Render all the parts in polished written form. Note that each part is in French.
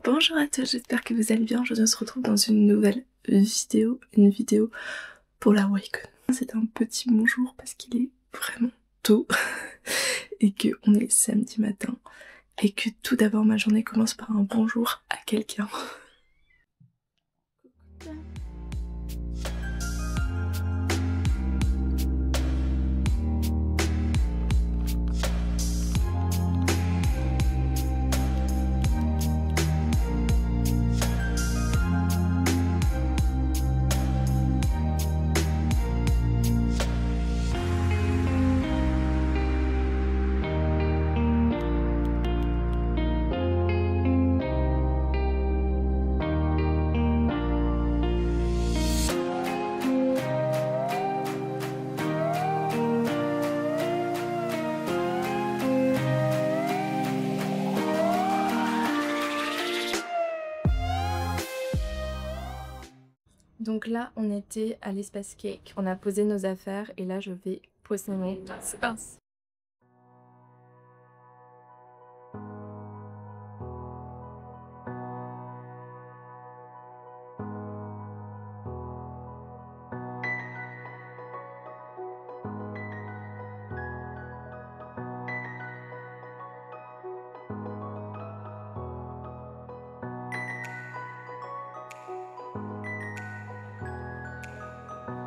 Bonjour à tous, j'espère que vous allez bien. Aujourd'hui on se retrouve dans une nouvelle vidéo, pour la Wacom. C'est un petit bonjour parce qu'il est vraiment tôt et qu'on est samedi matin et que tout d'abord ma journée commence par un bonjour à quelqu'un. Donc là, on était à l'espace cake, on a posé nos affaires et là je vais poser mes pinces.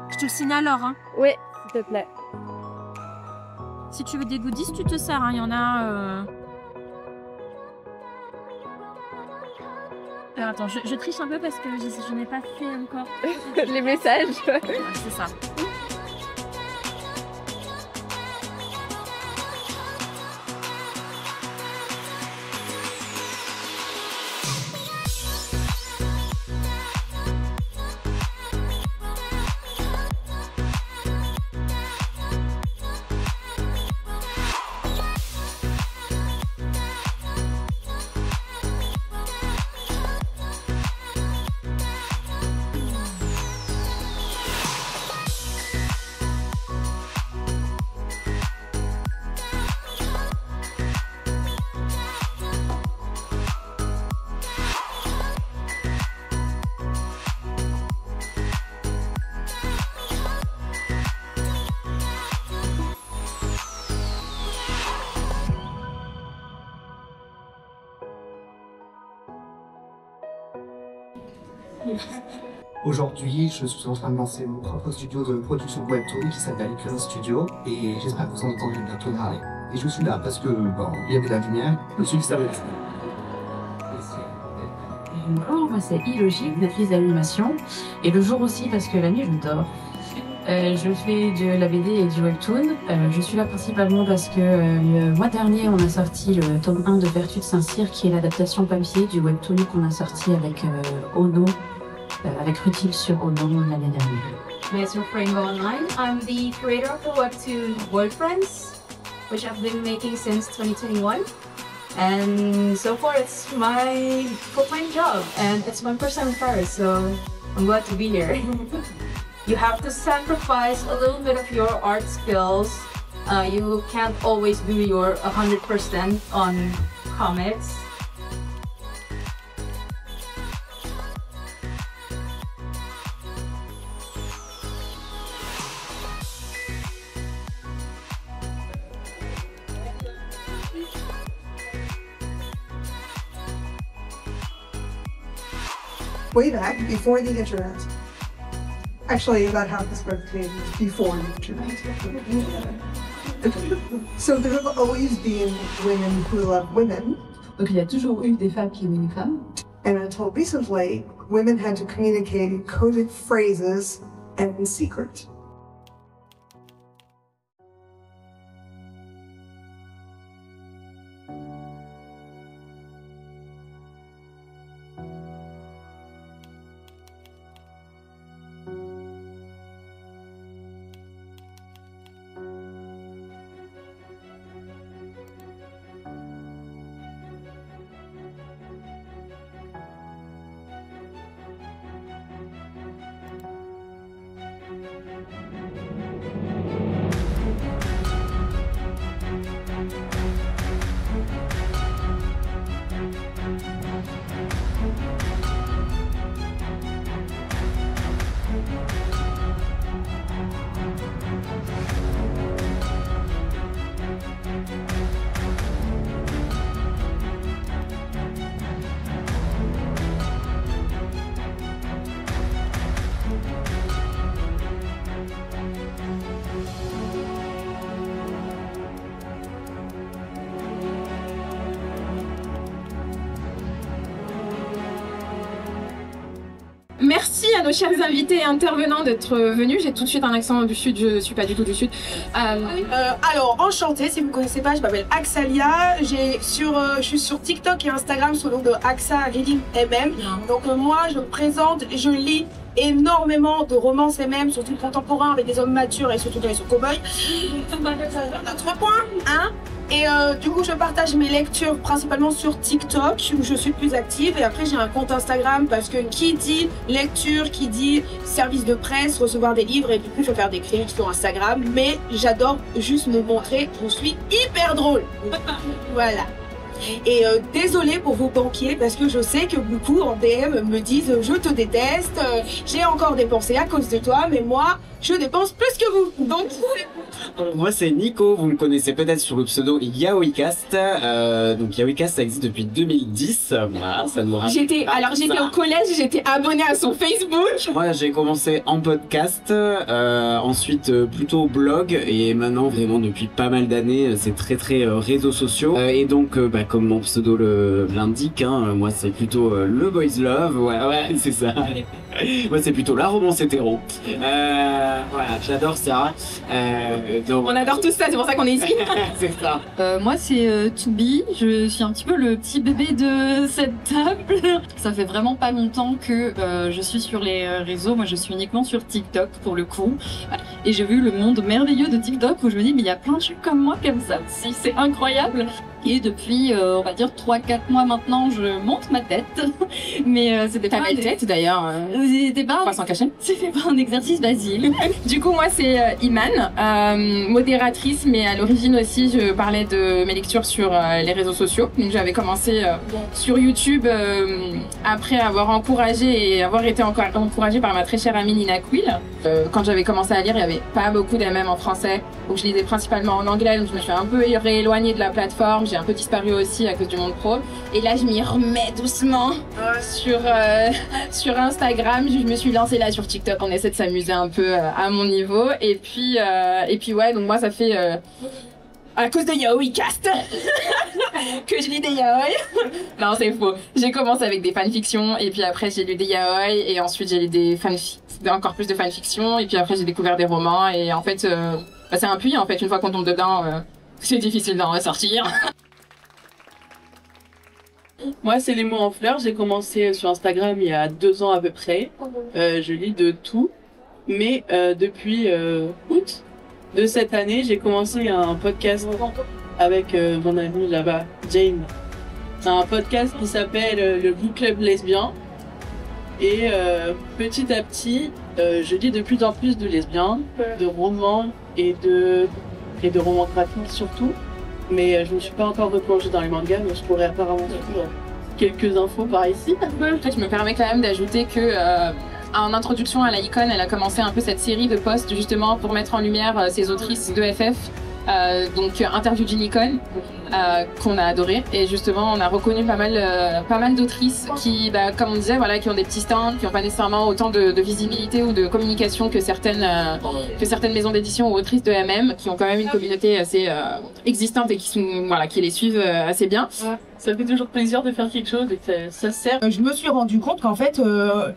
Je te le signale alors, hein. Oui, s'il te plaît. Si tu veux des goodies, tu te sers, hein. Il y en a... Alors attends, je triche un peu parce que je n'ai pas fait encore Les messages. Ah, c'est ça. Aujourd'hui, je suis en train de lancer mon propre studio de production webtoon qui s'appelle Curve Studio et j'espère que vous en entendrez bientôt parler. Et je suis là parce que, bon, il y avait de la lumière, je suis extérieur. Bonjour, moi c'est Illogique, maîtrise d'animation. Et le jour aussi parce que la nuit je dors. Je fais de la BD et du webtoon. Je suis là principalement parce que le mois dernier on a sorti le tome 1 de Vertu de Saint-Cyr qui est l'adaptation papier du webtoon qu'on a sorti avec Ono, avec Rutil sur Ono l'année dernière. Master Rainbow Online. I'm the creator of the webtoon World Friends, which I've been making since 2021. And so far it's my full-time job and it's my first time in Paris, so I'm glad to be here. You have to sacrifice a little bit of your art skills. You can't always do your 100% on comics. Way back, before the internet. Actually, about half this presentation is before the internet. So there have always been women who love women. Donc il y a toujours eu des femmes qui aiment les femmes. And until recently, women had to communicate in coded phrases and in secret. Merci à nos chers invités et intervenants d'être venus. J'ai tout de suite un accent du sud, je suis pas du tout du sud. Alors, enchantée, si vous ne connaissez pas, je m'appelle Axalia. Je suis sur TikTok et Instagram sous le nom de Axa Reading MM. Donc moi, je lis énormément de romances MM, surtout contemporains, avec des hommes matures et surtout quand ils sont cow-boys. Notre point, hein. Et du coup, je partage mes lectures principalement sur TikTok, où je suis plus active. Et après, j'ai un compte Instagram parce que qui dit lecture, qui dit service de presse, recevoir des livres, et du coup, je vais faire des critiques sur Instagram. Mais j'adore juste me montrer, je suis hyper drôle. Voilà. Et désolée pour vos banquiers, parce que je sais que beaucoup en DM me disent « Je te déteste, j'ai encore dépensé à cause de toi, mais moi, je dépense plus que vous. » Donc, moi c'est Nico, vous me connaissez peut-être sur le pseudo YaoiCast. Donc YaoiCast ça existe depuis 2010. Voilà, ça nous raconte. J'étais au collège, j'étais abonnée à son Facebook. Moi j'ai commencé en podcast, ensuite plutôt blog, et maintenant vraiment depuis pas mal d'années c'est très réseaux sociaux. Et donc comme mon pseudo l'indique, hein, moi c'est plutôt le boys love, ouais c'est ça. Moi c'est plutôt la romance hétéro. Voilà, j'adore ça. Donc... On adore tout ça, c'est pour ça qu'on est ici. C'est ça. Moi c'est Toubi, je suis un petit peu le petit bébé de cette table. Ça fait vraiment pas longtemps que je suis sur les réseaux, moi je suis uniquement sur TikTok pour le coup. Et j'ai vu le monde merveilleux de TikTok où je me dis mais il y a plein de trucs comme moi comme ça aussi, c'est incroyable. Et depuis, on va dire 3-4 mois maintenant, je monte ma tête. Mais c'était pas... Ta belle tête d'ailleurs. C'était pas... Pas sans cacher. C'était pas un exercice facile. Du coup, moi c'est Iman, modératrice, mais à l'origine aussi, je parlais de mes lectures sur les réseaux sociaux. Donc j'avais commencé sur YouTube après avoir encouragé et avoir été encore encouragée par ma très chère amie Nina Quill. Quand j'avais commencé à lire, il n'y avait pas beaucoup d'MM en français. Donc je lisais principalement en anglais, donc je me suis un peu rééloignée de la plateforme. J'ai un peu disparu aussi à cause du monde pro. Et là, je m'y remets doucement sur Instagram. Je me suis lancée là sur TikTok. On essaie de s'amuser un peu à mon niveau. Et puis ouais, donc moi, ça fait à cause de YaoiCast que je lis des yaoi. Non, c'est faux. J'ai commencé avec des fanfictions et puis après j'ai lu des yaoi et ensuite j'ai lu des encore plus de fanfictions et puis après j'ai découvert des romans et en fait c'est un puits en fait. Une fois qu'on tombe dedans, c'est difficile d'en ressortir. Moi, c'est les mots en fleurs. J'ai commencé sur Instagram il y a 2 ans à peu près. Je lis de tout. Mais depuis août de cette année, j'ai commencé un podcast avec mon amie là-bas, Jane. C'est un podcast qui s'appelle le Book Club Lesbien. Et petit à petit, je lis de plus en plus de lesbiens, de romans et de romans graphiques surtout. Mais je ne me suis pas encore replongée dans les mangas, mais je pourrais apparemment trouver quelques infos par ici. Je me permets quand même d'ajouter que en introduction à la Icône, elle a commencé un peu cette série de posts justement pour mettre en lumière ces autrices de FF. Donc Interview d'une icône qu'on a adoré et justement on a reconnu pas mal d'autrices qui comme on disait voilà qui ont des petits stands, qui n'ont pas nécessairement autant de visibilité ou de communication que certaines maisons d'édition ou autrices de MM qui ont quand même une communauté assez existante et qui les suivent assez bien. Ça fait toujours plaisir de faire quelque chose et que ça sert. Je me suis rendu compte qu'en fait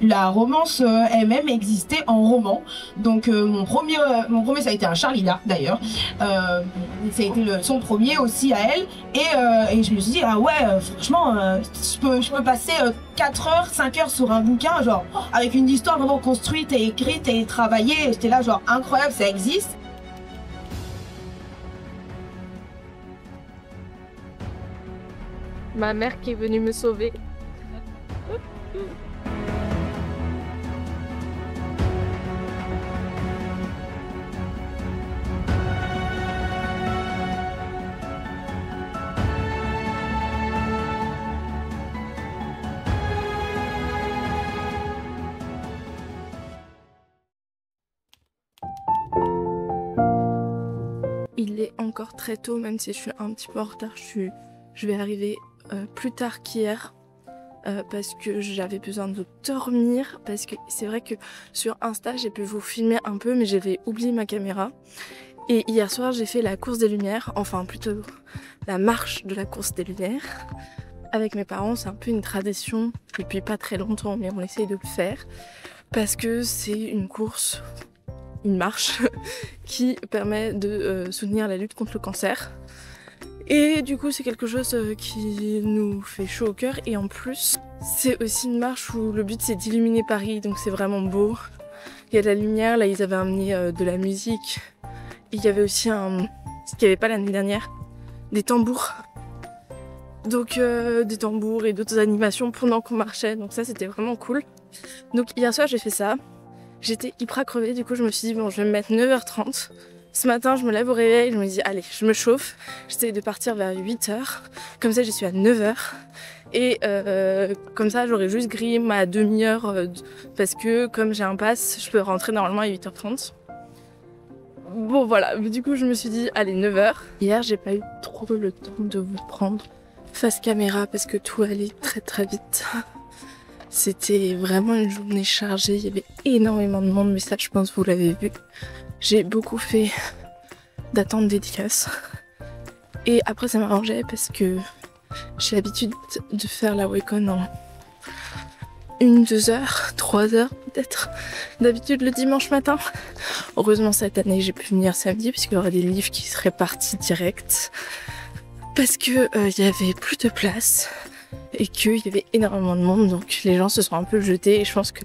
la romance MM existait en roman. Donc mon premier ça a été un Charlida d'ailleurs. Ça a été son premier aussi à elle. Et je me suis dit ah ouais franchement je peux passer 4 heures, 5 heures sur un bouquin genre avec une histoire vraiment construite et écrite et travaillée. J'étais là genre incroyable, ça existe. Ma mère qui est venue me sauver. Il est encore très tôt, même si je suis un petit peu en retard, je vais arriver plus tard qu'hier parce que j'avais besoin de dormir, parce que c'est vrai que sur Insta j'ai pu vous filmer un peu mais j'avais oublié ma caméra et hier soir j'ai fait la course des lumières, enfin plutôt la marche de la course des lumières avec mes parents, c'est un peu une tradition depuis pas très longtemps, mais on essaye de le faire parce que c'est une course, une marche qui permet de soutenir la lutte contre le cancer. Et du coup, c'est quelque chose qui nous fait chaud au cœur. Et en plus, c'est aussi une marche où le but c'est d'illuminer Paris, donc c'est vraiment beau. Il y a de la lumière, là ils avaient amené de la musique. Et il y avait aussi ce qu'il n'y avait pas l'année dernière, des tambours. Donc des tambours et d'autres animations pendant qu'on marchait, donc ça c'était vraiment cool. Donc hier soir j'ai fait ça, j'étais hyper crevée, du coup je me suis dit bon je vais me mettre 9h30. Ce matin je me lève au réveil, je me dis allez je me chauffe, j'essaie de partir vers 8h, comme ça je suis à 9h. Et comme ça j'aurai juste grillé ma demi-heure parce que comme j'ai un pass, je peux rentrer normalement à 8h30. Bon voilà, du coup je me suis dit allez 9h. Hier j'ai pas eu trop le temps de vous prendre face caméra parce que tout allait très très vite. C'était vraiment une journée chargée, il y avait énormément de monde, mais ça je pense que vous l'avez vu. J'ai beaucoup fait d'attentes dédicaces. Et après ça m'arrangeait parce que j'ai l'habitude de faire la Wacom en 1-2 heures, 3 heures peut-être, d'habitude le dimanche matin. Heureusement cette année j'ai pu venir samedi puisqu'il y aura des livres qui seraient partis direct. Parce que y avait plus de place et qu'il y avait énormément de monde, donc les gens se sont un peu jetés et je pense que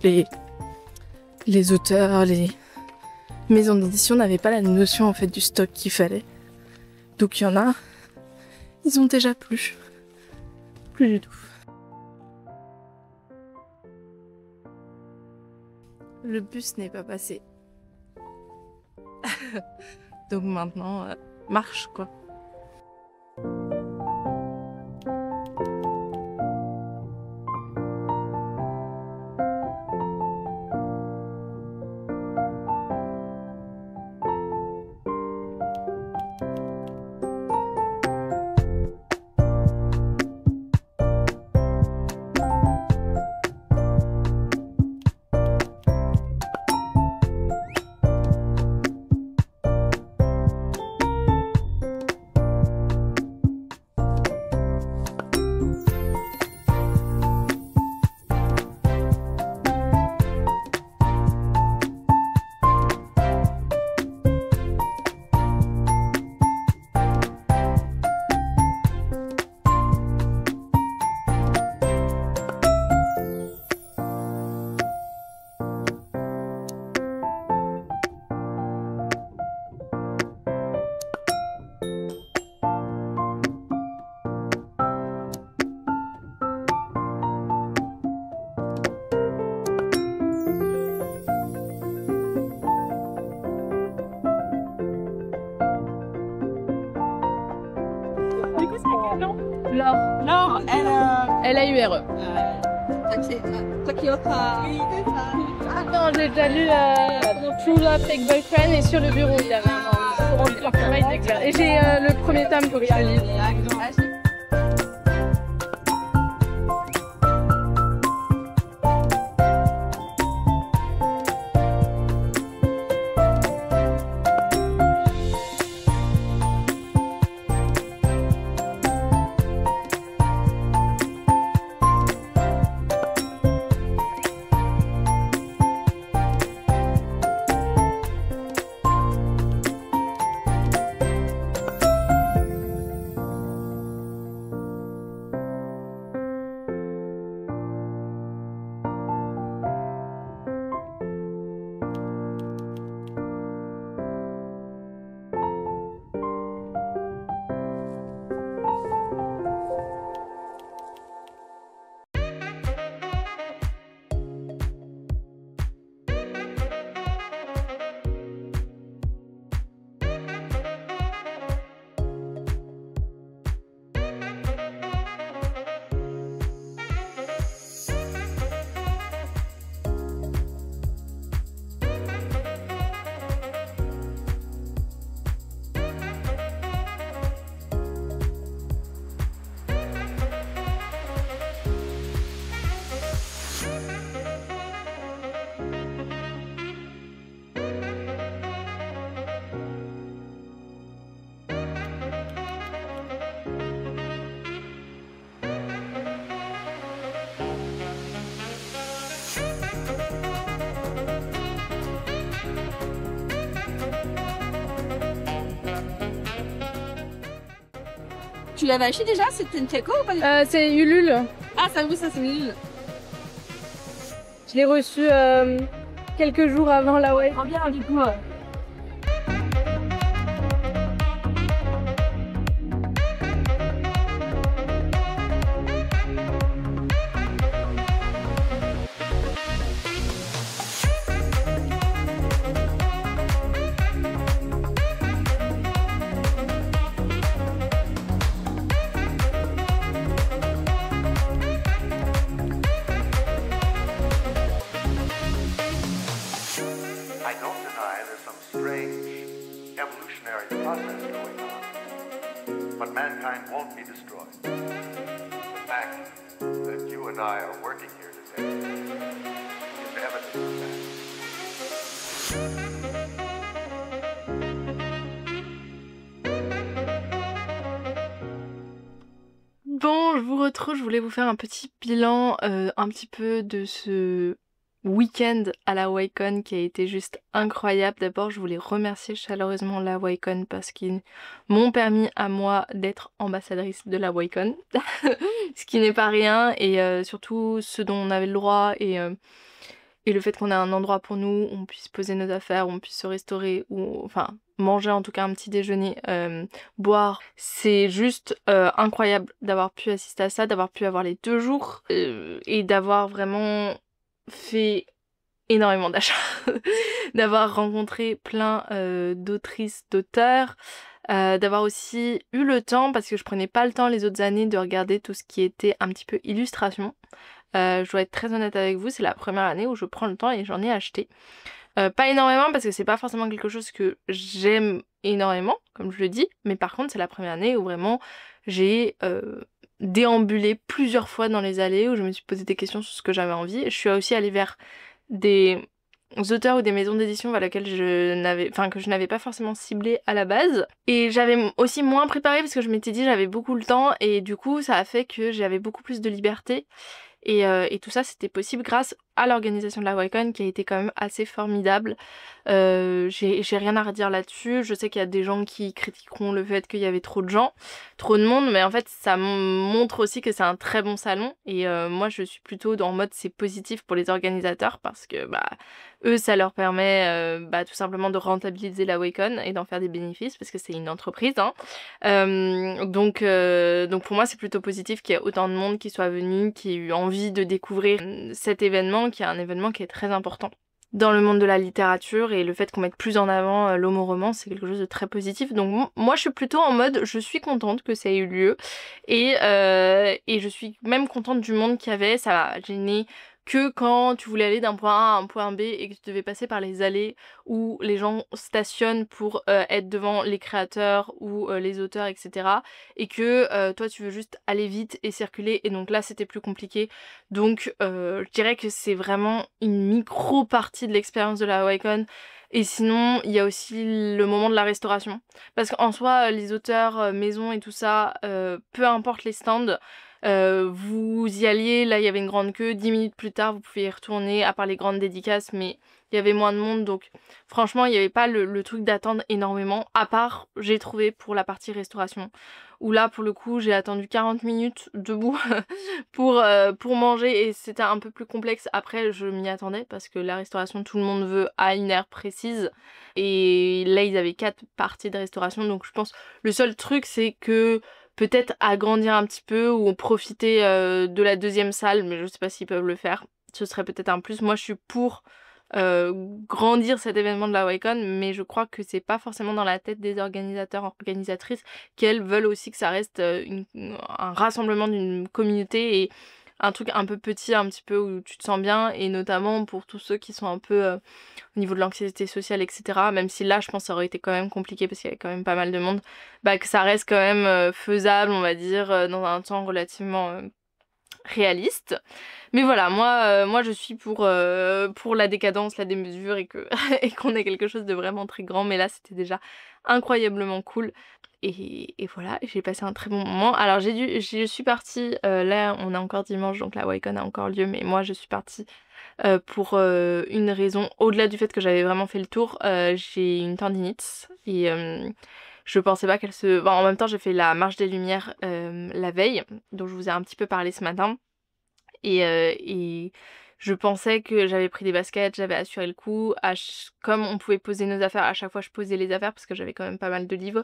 les auteurs, les maisons d'édition n'avaient pas la notion en fait du stock qu'il fallait. Donc il y en a, ils ont déjà plus du tout. Le bus n'est pas passé. Donc maintenant, marche quoi. Laure, L-A-U-R-E. Ah non, j'ai déjà lu True Love Fake Boyfriend et sur le bureau dernièrement. Et j'ai le premier tome pour que je le lise. Tu l'avais acheté déjà? C'était une Teco ou pas? C'est Ulule. Ah, ça oui, ça c'est Ulule. Je l'ai reçu quelques jours avant la Wake. Oh bien, du coup. But mankind won't be destroyed. The fact that you and I are working here today is evidence of that. Bon, je vous retrouve, je voulais vous faire un petit bilan un petit peu de ce week-end à la Waycon qui a été juste incroyable. D'abord, je voulais remercier chaleureusement la Waycon parce qu'ils m'ont permis à moi d'être ambassadrice de la Waycon, ce qui n'est pas rien, et surtout ce dont on avait le droit, et le fait qu'on ait un endroit pour nous, où on puisse poser nos affaires, où on puisse se restaurer, ou enfin manger en tout cas un petit déjeuner, boire. C'est juste incroyable d'avoir pu assister à ça, d'avoir pu avoir les 2 jours et d'avoir vraiment fait énormément d'achats, d'avoir rencontré plein d'autrices, d'auteurs, d'avoir aussi eu le temps, parce que je prenais pas le temps les autres années, de regarder tout ce qui était un petit peu illustration. Je dois être très honnête avec vous, c'est la première année où je prends le temps et j'en ai acheté. Pas énormément parce que c'est pas forcément quelque chose que j'aime énormément, comme je le dis, mais par contre c'est la première année où vraiment j'ai déambulé plusieurs fois dans les allées, où je me suis posé des questions sur ce que j'avais envie. Je suis aussi allée vers des auteurs ou des maisons d'édition vers lesquelles que je n'avais pas forcément ciblé à la base, et j'avais aussi moins préparé parce que je m'étais dit j'avais beaucoup le temps, et du coup ça a fait que j'avais beaucoup plus de liberté. Et tout ça c'était possible grâce à l'organisation de la Waycon qui a été quand même assez formidable. J'ai rien à redire là-dessus. Je sais qu'il y a des gens qui critiqueront le fait qu'il y avait trop de gens, trop de monde, mais en fait ça montre aussi que c'est un très bon salon, et moi je suis plutôt en mode c'est positif pour les organisateurs parce que eux ça leur permet tout simplement de rentabiliser la Waycon et d'en faire des bénéfices parce que c'est une entreprise, hein. Donc pour moi c'est plutôt positif qu'il y ait autant de monde qui soit venu, qui ait eu envie de découvrir cet événement, qui est un événement qui est très important dans le monde de la littérature, et le fait qu'on mette plus en avant l'homo-romance, c'est quelque chose de très positif. Donc moi je suis plutôt en mode je suis contente que ça ait eu lieu, et je suis même contente du monde qu'il y avait. Ça m'a gêné que quand tu voulais aller d'un point A à un point B et que tu devais passer par les allées où les gens stationnent pour être devant les créateurs ou les auteurs, etc. Et que toi tu veux juste aller vite et circuler, et donc là c'était plus compliqué. Donc je dirais que c'est vraiment une micro partie de l'expérience de la Waycon. Et sinon il y a aussi le moment de la restauration, parce qu'en soi les auteurs, maisons et tout ça, peu importe les stands, vous y alliez, là il y avait une grande queue, 10 minutes plus tard vous pouviez y retourner, à part les grandes dédicaces, mais il y avait moins de monde, donc franchement il n'y avait pas le truc d'attendre énormément, à part j'ai trouvé pour la partie restauration, où là pour le coup j'ai attendu 40 minutes debout pour manger, et c'était un peu plus complexe. Après je m'y attendais parce que la restauration tout le monde veut à une heure précise, et là ils avaient 4 parties de restauration, donc je pense le seul truc c'est que peut-être agrandir un petit peu ou profiter de la 2e salle, mais je sais pas s'ils peuvent le faire, ce serait peut-être un plus. Moi je suis pour grandir cet événement de la Waycon, mais je crois que c'est pas forcément dans la tête des organisateurs, organisatrices, qu'elles veulent aussi que ça reste un rassemblement d'une communauté, et un truc un peu petit, un petit peu où tu te sens bien, et notamment pour tous ceux qui sont un peu au niveau de l'anxiété sociale, etc. Même si là je pense que ça aurait été quand même compliqué parce qu'il y avait quand même pas mal de monde, que ça reste quand même faisable, on va dire, dans un temps relativement réaliste. Mais voilà, moi je suis pour la décadence, la démesure, et qu'on ait quelque chose de vraiment très grand, mais là c'était déjà incroyablement cool. Et voilà, j'ai passé un très bon moment. Alors je suis partie, là on est encore dimanche donc la Waycon a encore lieu, mais moi je suis partie pour une raison, au-delà du fait que j'avais vraiment fait le tour, j'ai une tendinite, et Je pensais pas qu'elle se... Bon, en même temps j'ai fait la marche des lumières la veille, dont je vous ai un petit peu parlé ce matin. Et je pensais que j'avais pris des baskets, j'avais assuré le coup. Comme on pouvait poser nos affaires, à chaque fois je posais les affaires parce que j'avais quand même pas mal de livres.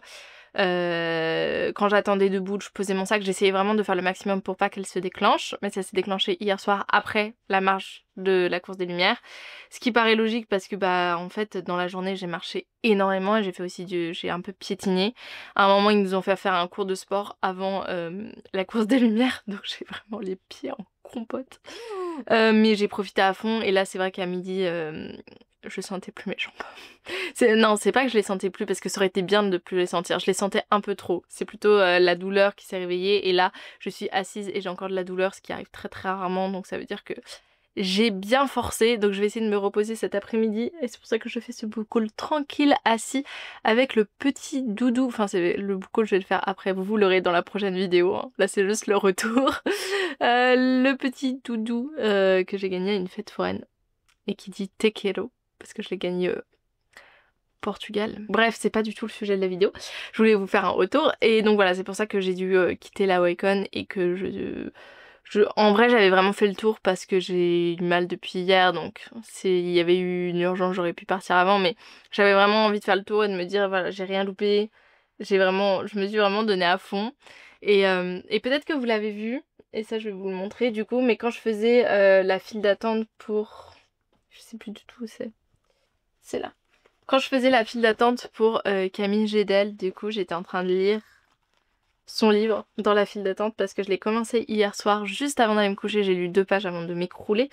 Quand j'attendais debout, je posais mon sac. J'essayais vraiment de faire le maximum pour pas qu'elle se déclenche. Mais ça s'est déclenché hier soir après la marche de la course des lumières. Ce qui paraît logique parce que bah en fait dans la journée j'ai marché énormément et j'ai fait aussi j'ai un peu piétiné. À un moment ils nous ont fait faire un cours de sport avant la course des lumières. Donc j'ai vraiment les pieds en compote. Mais j'ai profité à fond et là c'est vrai qu'à midi je sentais plus mes jambes. Non, c'est pas que je les sentais plus parce que ça aurait été bien de plus les sentir. Je les sentais un peu trop. C'est plutôt la douleur qui s'est réveillée et là je suis assise et j'ai encore de la douleur, ce qui arrive très très rarement, donc ça veut dire que j'ai bien forcé, donc je vais essayer de me reposer cet après-midi et c'est pour ça que je fais ce book haul tranquille assis avec le petit doudou. Enfin le book haul je vais le faire après, vous l'aurez dans la prochaine vidéo, hein. Là c'est juste le retour. Le petit doudou que j'ai gagné à une fête foraine et qui dit te quiero parce que je l'ai gagné au Portugal. Bref, c'est pas du tout le sujet de la vidéo. Je voulais vous faire un retour et donc voilà, c'est pour ça que j'ai dû quitter la Wacom et que en vrai j'avais vraiment fait le tour parce que j'ai eu mal depuis hier, donc il y avait eu une urgence, j'aurais pu partir avant, mais j'avais vraiment envie de faire le tour et de me dire voilà, j'ai rien loupé, je me suis vraiment donnée à fond et peut-être que vous l'avez vu et ça je vais vous le montrer du coup, mais quand je faisais la file d'attente pour... je sais plus du tout où c'est là. Quand je faisais la file d'attente pour Camille Gédel, du coup j'étais en train de lire son livre dans la file d'attente parce que je l'ai commencé hier soir juste avant d'aller me coucher, j'ai lu 2 pages avant de m'écrouler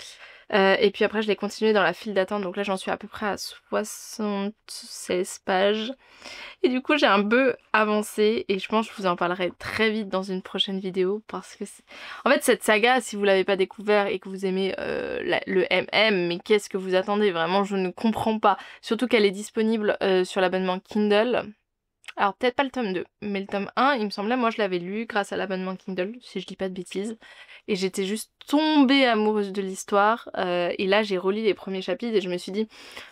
et puis après je l'ai continué dans la file d'attente, donc là j'en suis à peu près à 76 pages et du coup j'ai un peu avancé et je pense que je vous en parlerai très vite dans une prochaine vidéo parce que en fait cette saga, si vous l'avez pas découvert et que vous aimez le MM, mais qu'est-ce que vous attendez, vraiment je ne comprends pas, surtout qu'elle est disponible sur l'abonnement Kindle. Alors peut-être pas le tome 2, mais le tome 1, il me semblait, moi je l'avais lu grâce à l'abonnement Kindle, si je dis pas de bêtises. Et j'étais juste tombée amoureuse de l'histoire. Et là j'ai relu les premiers chapitres et je me suis dit,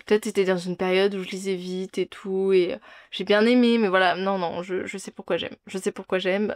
peut-être c'était dans une période où je lisais vite et tout. Et j'ai bien aimé, mais voilà, non, je sais pourquoi j'aime. Je sais pourquoi j'aime.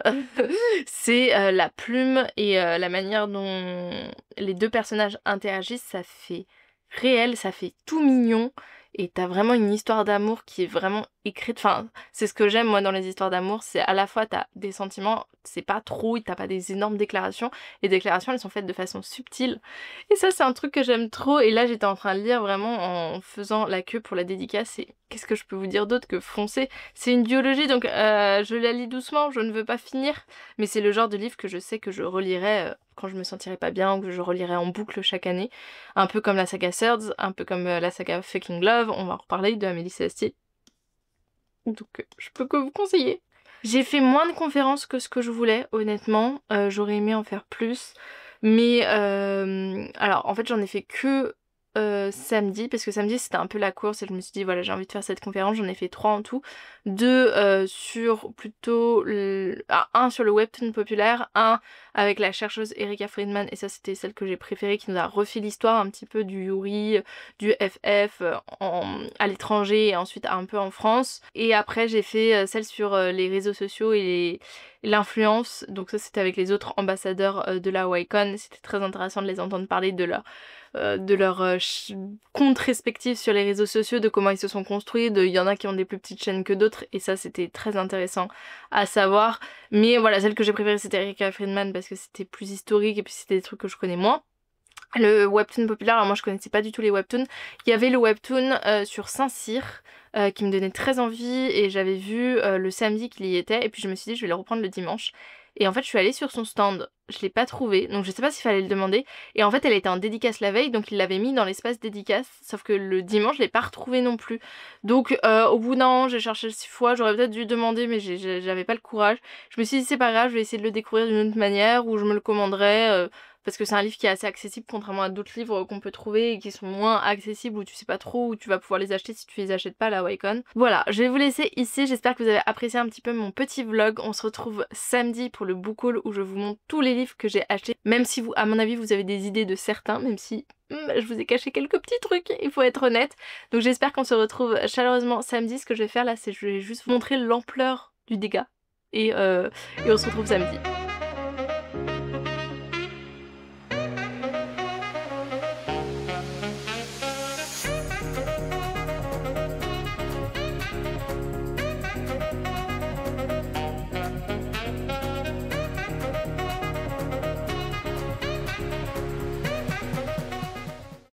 C'est la plume et la manière dont les 2 personnages interagissent, ça fait réel, ça fait tout mignon. Et t'as vraiment une histoire d'amour qui est vraiment écrite, enfin c'est ce que j'aime moi dans les histoires d'amour, c'est à la fois t'as des sentiments, c'est pas trop, t'as pas des énormes déclarations, les déclarations elles sont faites de façon subtile et ça c'est un truc que j'aime trop. Et là j'étais en train de lire vraiment en faisant la queue pour la dédicace et qu'est-ce que je peux vous dire d'autre que foncez, c'est une duologie donc je la lis doucement, je ne veux pas finir, mais c'est le genre de livre que je sais que je relirai quand je me sentirai pas bien ou que je relirai en boucle chaque année, un peu comme la saga Thirds, un peu comme la saga Fucking Love, on va en reparler de Amélie Célestier. Donc je peux que vous conseiller. J'ai fait moins de conférences que ce que je voulais honnêtement, j'aurais aimé en faire plus, mais alors en fait j'en ai fait que samedi parce que samedi c'était un peu la course et je me suis dit voilà j'ai envie de faire cette conférence, j'en ai fait 3 en tout, 2 sur plutôt un sur le webtoon populaire, un avec la chercheuse Erika Friedman et ça c'était celle que j'ai préférée qui nous a refait l'histoire un petit peu du Yuri, du FF à l'étranger et ensuite un peu en France, et après j'ai fait celle sur les réseaux sociaux et l'influence, donc ça c'était avec les autres ambassadeurs de la Wacom, c'était très intéressant de les entendre parler de leurs comptes respectifs sur les réseaux sociaux, de comment ils se sont construits, il y en a qui ont des plus petites chaînes que d'autres et ça c'était très intéressant à savoir. Mais voilà, celle que j'ai préférée c'était Erika Friedman parce que c'était plus historique et puis c'était des trucs que je connais moins. Le webtoon populaire, alors moi je connaissais pas du tout les webtoons, il y avait le webtoon sur Saint-Cyr qui me donnait très envie et j'avais vu le samedi qu'il y était et puis je me suis dit je vais le reprendre le dimanche. Et en fait je suis allée sur son stand, je l'ai pas trouvé, donc je sais pas s'il fallait le demander. Et en fait elle était en dédicace la veille, donc il l'avait mis dans l'espace dédicace, sauf que le dimanche je l'ai pas retrouvé non plus. Donc au bout d'un an j'ai cherché 6 fois, j'aurais peut-être dû demander mais j'avais pas le courage. Je me suis dit c'est pas grave, je vais essayer de le découvrir d'une autre manière, ou je me le commanderai parce que c'est un livre qui est assez accessible contrairement à d'autres livres qu'on peut trouver et qui sont moins accessibles où tu sais pas trop où tu vas pouvoir les acheter si tu les achètes pas à la Wacom. Voilà, je vais vous laisser ici, j'espère que vous avez apprécié un petit peu mon petit vlog. On se retrouve samedi pour le book haul où je vous montre tous les livres que j'ai achetés, même si vous, à mon avis, vous avez des idées de certains, même si je vous ai caché quelques petits trucs, il faut être honnête. Donc j'espère qu'on se retrouve chaleureusement samedi. Ce que je vais faire là, c'est je vais juste vous montrer l'ampleur du dégât et on se retrouve samedi.